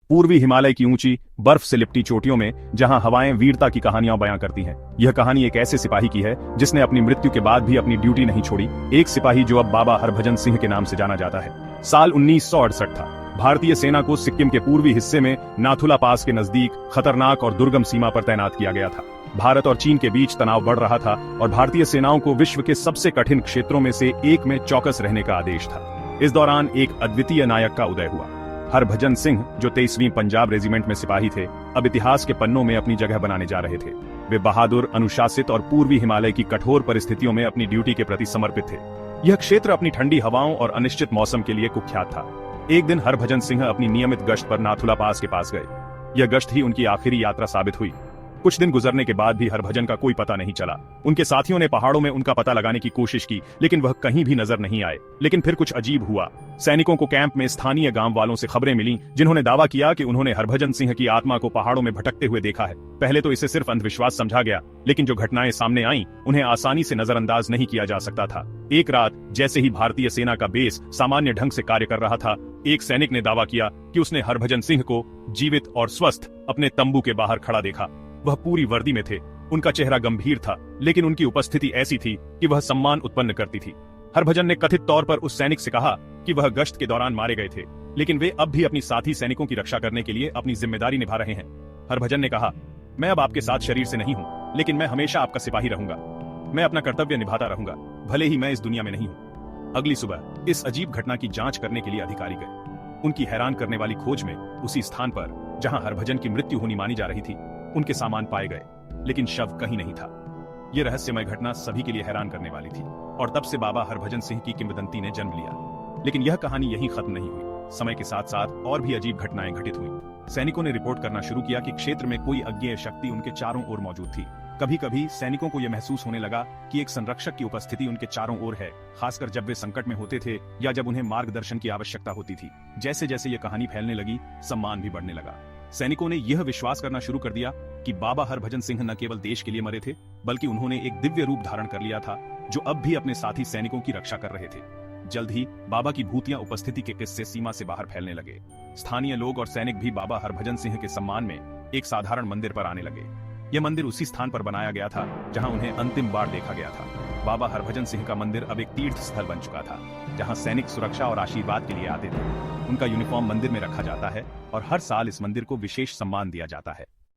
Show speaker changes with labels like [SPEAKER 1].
[SPEAKER 1] पूर्वी हिमालय की ऊंची बर्फ से लिपटी चोटियों में जहां हवाएं वीरता की कहानियां बयां करती हैं। यह कहानी एक ऐसे सिपाही की है जिसने अपनी मृत्यु के बाद भी अपनी ड्यूटी नहीं छोड़ी। एक सिपाही जो अब बाबा हरभजन सिंह के नाम से जाना जाता है। साल 1968 था। भारतीय सेना को सिक्किम के पूर्वी हिस्से में नाथुला पास के नजदीक खतरनाक और दुर्गम सीमा पर तैनात किया गया था। भारत और चीन के बीच तनाव बढ़ रहा था और भारतीय सेनाओं को विश्व के सबसे कठिन क्षेत्रों में से एक में चौकस रहने का आदेश था। इस दौरान एक अद्वितीय नायक का उदय हुआ। हरभजन सिंह, जो 23वीं पंजाब रेजिमेंट में सिपाही थे, अब इतिहास के पन्नों में अपनी जगह बनाने जा रहे थे। वे बहादुर, अनुशासित और पूर्वी हिमालय की कठोर परिस्थितियों में अपनी ड्यूटी के प्रति समर्पित थे। यह क्षेत्र अपनी ठंडी हवाओं और अनिश्चित मौसम के लिए कुख्यात था। एक दिन हरभजन सिंह अपनी नियमित गश्त पर नाथुला पास के पास गए। यह गश्त ही उनकी आखिरी यात्रा साबित हुई। कुछ दिन गुजरने के बाद भी हरभजन का कोई पता नहीं चला। उनके साथियों ने पहाड़ों में उनका पता लगाने की कोशिश की, लेकिन वह कहीं भी नजर नहीं आए। लेकिन फिर कुछ अजीब हुआ। सैनिकों को कैंप में स्थानीय गांव वालों से खबरें मिलीं, जिन्होंने दावा किया कि उन्होंने हरभजन सिंह की आत्मा को पहाड़ों में भटकते हुए देखा है। पहले तो इसे सिर्फ अंधविश्वास समझा गया, लेकिन जो घटनाएं सामने आईं, उन्हें आसानी से नजरअंदाज नहीं किया जा सकता था। एक रात जैसे ही भारतीय सेना का बेस सामान्य ढंग से कार्य कर रहा था, एक सैनिक ने दावा किया कि उसने हरभजन सिंह को जीवित और स्वस्थ अपने तंबू के बाहर खड़ा देखा। वह पूरी वर्दी में थे। उनका चेहरा गंभीर था, लेकिन उनकी उपस्थिति ऐसी थी कि वह सम्मान उत्पन्न करती थी। हरभजन ने कथित तौर पर उस सैनिक से कहा कि वह गश्त के दौरान मारे गए थे, लेकिन वे अब भी अपनी साथी सैनिकों की रक्षा करने के लिए अपनी जिम्मेदारी निभा रहे हैं। हरभजन ने कहा, मैं अब आपके साथ शरीर से नहीं हूँ, लेकिन मैं हमेशा आपका सिपाही रहूंगा। मैं अपना कर्तव्य निभाता रहूंगा, भले ही मैं इस दुनिया में नहीं हूँ। अगली सुबह इस अजीब घटना की जांच करने के लिए अधिकारी गए। उनकी हैरान करने वाली खोज में उसी स्थान पर जहां हरभजन की मृत्यु होनी मानी जा रही थी, उनके सामान पाए गए, लेकिन शव कहीं नहीं था। यह रहस्यमय घटना सभी के लिए हैरान करने वाली थी, और तब से बाबा हरभजन सिंह की किंवदंती ने जन्म लिया। लेकिन यह कहानी यहीं खत्म नहीं हुई। समय के साथ साथ और भी अजीब घटनाएं घटित हुई। सैनिकों ने रिपोर्ट करना शुरू किया कि क्षेत्र में कोई अज्ञेय शक्ति उनके चारों ओर मौजूद थी। कभी कभी सैनिकों को यह महसूस होने लगा कि एक संरक्षक की उपस्थिति उनके चारों ओर है, खासकर जब वे संकट में होते थे या जब उन्हें मार्गदर्शन की आवश्यकता होती थी। जैसे जैसे यह कहानी फैलने लगी, सम्मान भी बढ़ने लगा। सैनिकों ने यह विश्वास करना शुरू कर दिया कि बाबा हरभजन सिंह न केवल देश के लिए मरे थे, बल्कि उन्होंने एक दिव्य रूप धारण कर लिया था, जो अब भी अपने साथी सैनिकों की रक्षा कर रहे थे। जल्द ही बाबा की भूतिया उपस्थिति के किस्से सीमा से बाहर फैलने लगे। स्थानीय लोग और सैनिक भी बाबा हरभजन सिंह के सम्मान में एक साधारण मंदिर पर आने लगे। यह मंदिर उसी स्थान पर बनाया गया था जहां उन्हें अंतिम बार देखा गया था। बाबा हरभजन सिंह का मंदिर अब एक तीर्थ स्थल बन चुका था, जहां सैनिक सुरक्षा और आशीर्वाद के लिए आते थे। उनका यूनिफॉर्म मंदिर में रखा जाता है और हर साल इस मंदिर को विशेष सम्मान दिया जाता है।